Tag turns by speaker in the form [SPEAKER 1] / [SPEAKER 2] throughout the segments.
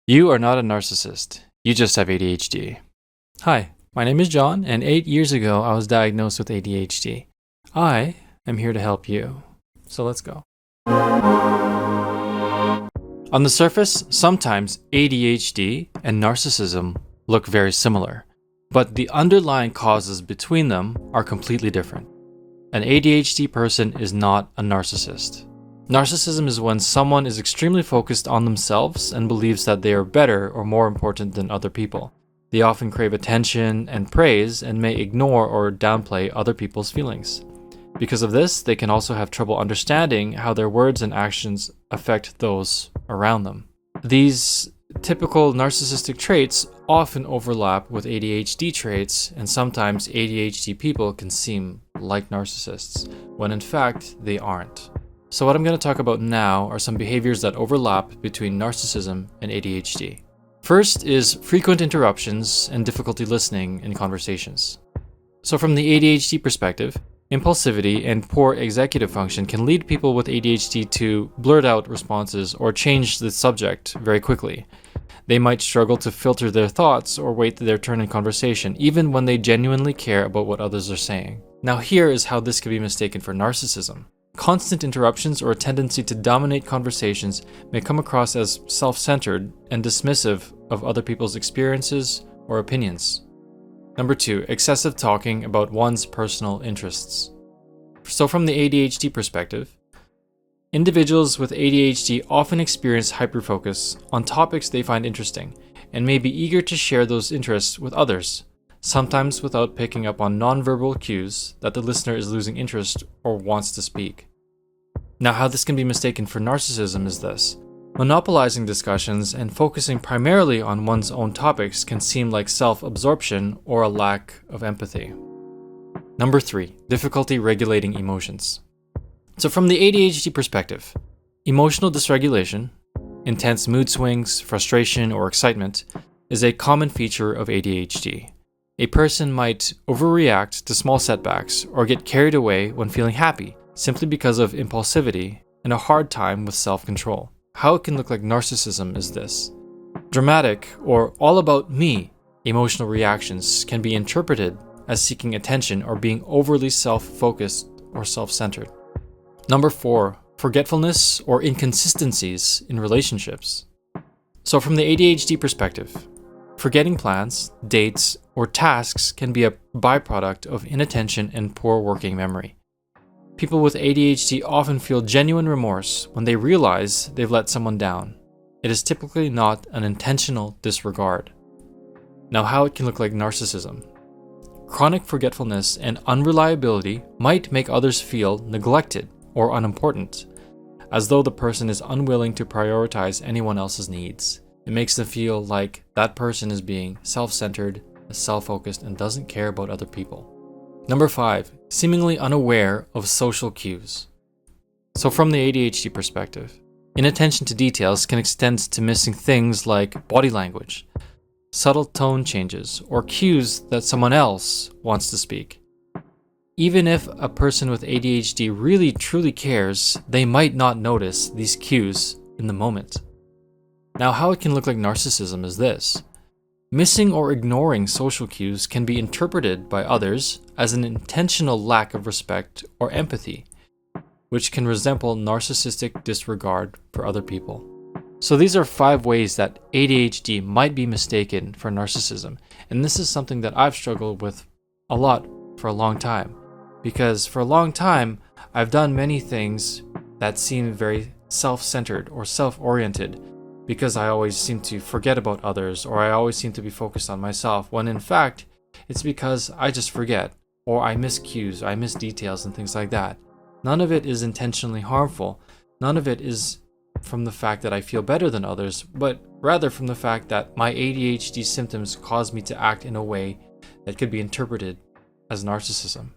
[SPEAKER 1] You are not a narcissist. You just have ADHD. Hi, my name is John, and 8 years ago I was diagnosed with ADHD. I am here to help you. So let's go. On the surface, sometimes ADHD and narcissism look very similar, but the underlying causes between them are completely different. An ADHD person is not a narcissist. Narcissism is when someone is extremely focused on themselves and believes that they are better or more important than other people. They often crave attention and praise and may ignore or downplay other people's feelings. Because of this, they can also have trouble understanding how their words and actions affect those around them. These typical narcissistic traits often overlap with ADHD traits, and sometimes ADHD people can seem like narcissists, when in fact they aren't. So what I'm going to talk about now are some behaviors that overlap between narcissism and ADHD. First is frequent interruptions and difficulty listening in conversations. So from the ADHD perspective, impulsivity and poor executive function can lead people with ADHD to blurt out responses or change the subject very quickly. They might struggle to filter their thoughts or wait their turn in conversation, even when they genuinely care about what others are saying. Now here is how this could be mistaken for narcissism. Constant interruptions or a tendency to dominate conversations may come across as self-centered and dismissive of other people's experiences or opinions. Number 2, excessive talking about one's personal interests. So from the ADHD perspective, individuals with ADHD often experience hyperfocus on topics they find interesting and may be eager to share those interests with others, sometimes without picking up on nonverbal cues that the listener is losing interest or wants to speak. Now, how this can be mistaken for narcissism is this. Monopolizing discussions and focusing primarily on one's own topics can seem like self-absorption or a lack of empathy. Number 3, difficulty regulating emotions. So from the ADHD perspective, emotional dysregulation, intense mood swings, frustration, or excitement is a common feature of ADHD. A person might overreact to small setbacks or get carried away when feeling happy simply because of impulsivity and a hard time with self-control. How it can look like narcissism is this. Dramatic or all about me emotional reactions can be interpreted as seeking attention or being overly self-focused or self-centered. Number 4, forgetfulness or inconsistencies in relationships. So from the ADHD perspective, forgetting plans, dates, or tasks can be a byproduct of inattention and poor working memory. People with ADHD often feel genuine remorse when they realize they've let someone down. It is typically not an intentional disregard. Now, how it can look like narcissism. Chronic forgetfulness and unreliability might make others feel neglected or unimportant, as though the person is unwilling to prioritize anyone else's needs. It makes them feel like that person is being self-centered, self-focused, and doesn't care about other people. Number 5, seemingly unaware of social cues. So from the ADHD perspective, inattention to details can extend to missing things like body language, subtle tone changes, or cues that someone else wants to speak. Even if a person with ADHD really truly cares, they might not notice these cues in the moment. Now, how it can look like narcissism is this. Missing or ignoring social cues can be interpreted by others as an intentional lack of respect or empathy, which can resemble narcissistic disregard for other people. So these are 5 ways that ADHD might be mistaken for narcissism, and this is something that I've struggled with a lot for a long time, because for a long time I've done many things that seem very self-centered or self-oriented, because I always seem to forget about others, or I always seem to be focused on myself, when in fact, it's because I just forget, or I miss cues, I miss details and things like that. None of it is intentionally harmful. None of it is from the fact that I feel better than others, but rather from the fact that my ADHD symptoms cause me to act in a way that could be interpreted as narcissism.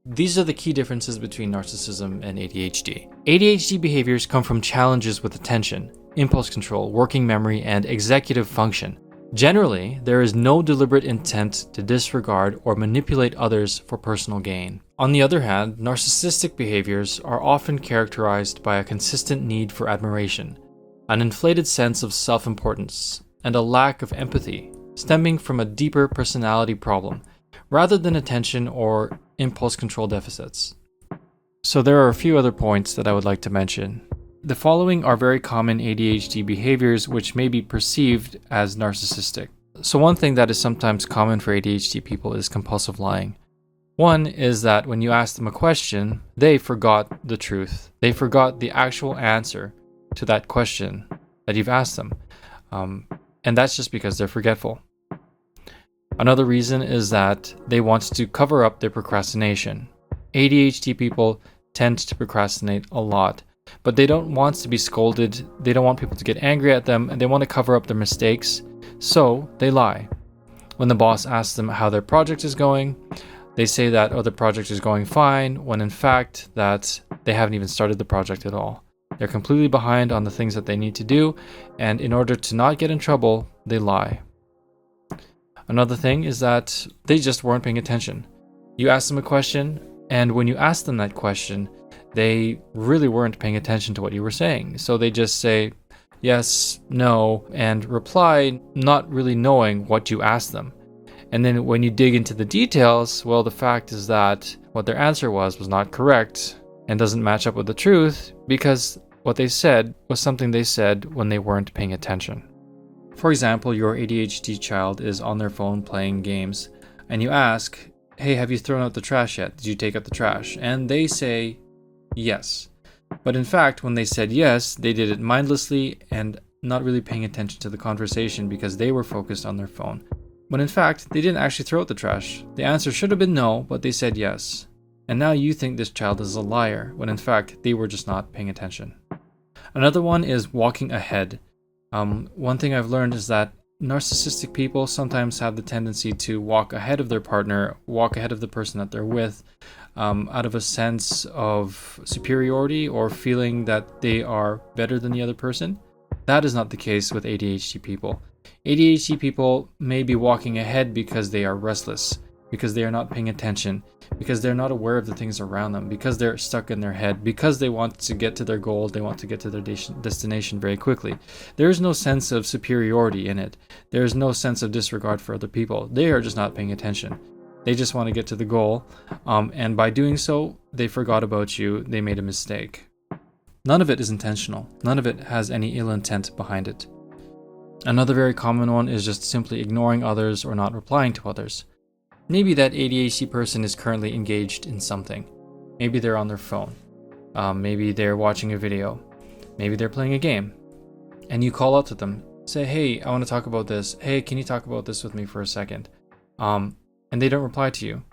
[SPEAKER 1] These are the key differences between narcissism and ADHD. ADHD behaviors come from challenges with attention, impulse control, working memory, and executive function. Generally, there is no deliberate intent to disregard or manipulate others for personal gain. On the other hand, narcissistic behaviors are often characterized by a consistent need for admiration, an inflated sense of self-importance, and a lack of empathy stemming from a deeper personality problem rather than attention or impulse control deficits. So there are a few other points that I would like to mention. The following are very common ADHD behaviors which may be perceived as narcissistic. So one thing that is sometimes common for ADHD people is compulsive lying. One is that when you ask them a question, they forgot the truth. They forgot the actual answer to that question that you've asked them. And that's just because they're forgetful. Another reason is that they want to cover up their procrastination. ADHD people tend to procrastinate a lot, but they don't want to be scolded. They don't want people to get angry at them, and they want to cover up their mistakes, so they lie. When the boss asks them how their project is going, they say that, the project is going fine, when in fact that they haven't even started the project at all. They're completely behind on the things that they need to do, and in order to not get in trouble, they lie. Another thing is that they just weren't paying attention. You ask them a question, and when you ask them that question, they really weren't paying attention to what you were saying. So they just say yes, no, and reply not really knowing what you asked them. And then when you dig into the details, well, the fact is that what their answer was not correct and doesn't match up with the truth because what they said was something they said when they weren't paying attention. For example, your ADHD child is on their phone playing games, and you ask, hey, have you thrown out the trash yet? Did you take out the trash? And they say yes. But in fact, when they said yes, they did it mindlessly and not really paying attention to the conversation because they were focused on their phone. When in fact, they didn't actually throw out the trash. The answer should have been no, but they said yes. And now you think this child is a liar, when in fact, they were just not paying attention. Another one is walking ahead. One thing I've learned is that narcissistic people sometimes have the tendency to walk ahead of their partner, walk ahead of the person that they're with, out of a sense of superiority or feeling that they are better than the other person. That is not the case with ADHD people. ADHD people may be walking ahead because they are restless, because they are not paying attention, because they're not aware of the things around them, because they're stuck in their head, because they want to get to their goal, they want to get to their destination very quickly. There is no sense of superiority in it. There is no sense of disregard for other people. They are just not paying attention. They just want to get to the goal, and by doing so, they forgot about you, they made a mistake. None of it is intentional. None of it has any ill intent behind it. Another very common one is just simply ignoring others or not replying to others. Maybe that ADHD person is currently engaged in something. Maybe they're on their phone. Maybe they're watching a video. Maybe they're playing a game. And you call out to them, say, hey, I want to talk about this. Hey, can you talk about this with me for a second? And they don't reply to you.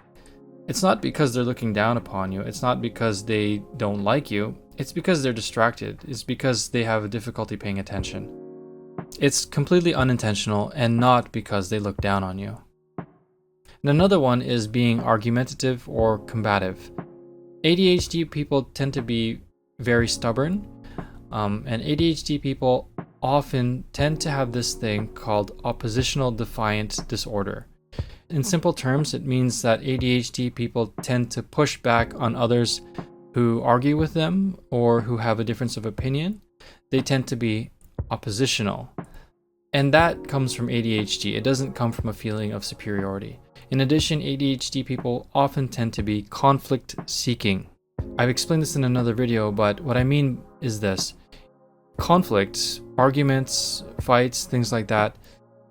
[SPEAKER 1] It's not because they're looking down upon you. It's not because they don't like you. It's because they're distracted. It's because they have a difficulty paying attention. It's completely unintentional and not because they look down on you. And another one is being argumentative or combative. ADHD people tend to be very stubborn, and ADHD people often tend to have this thing called oppositional defiant disorder. In simple terms, it means that ADHD people tend to push back on others who argue with them or who have a difference of opinion. They tend to be oppositional. And that comes from ADHD. It doesn't come from a feeling of superiority. In addition, ADHD people often tend to be conflict-seeking. I've explained this in another video, but what I mean is this. Conflicts, arguments, fights, things like that,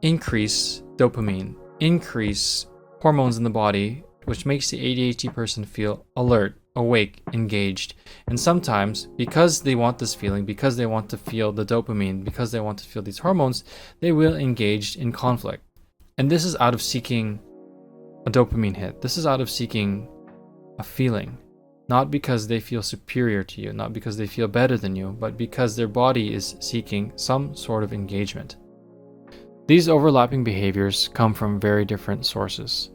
[SPEAKER 1] increase dopamine, increase hormones in the body, which makes the ADHD person feel alert, awake, engaged. And sometimes, because they want this feeling, because they want to feel the dopamine, because they want to feel these hormones, they will engage in conflict. And this is out of seeking a dopamine hit. This is out of seeking a feeling, not because they feel superior to you, not because they feel better than you, but because their body is seeking some sort of engagement. These overlapping behaviors come from very different sources.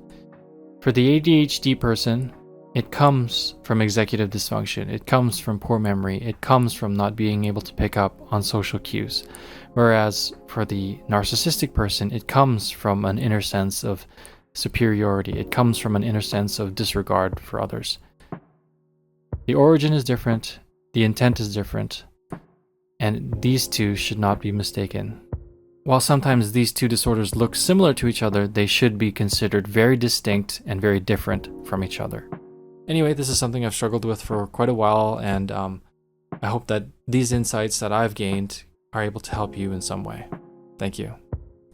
[SPEAKER 1] For the ADHD person, it comes from executive dysfunction. It comes from poor memory. It comes from not being able to pick up on social cues. Whereas for the narcissistic person, it comes from an inner sense of superiority. It comes from an inner sense of disregard for others. The origin is different. The intent is different. and these two should not be mistaken. While sometimes these two disorders look similar to each other, they should be considered very distinct and very different from each other. Anyway, this is something I've struggled with for quite a while, and I hope that these insights that I've gained are able to help you in some way. Thank you.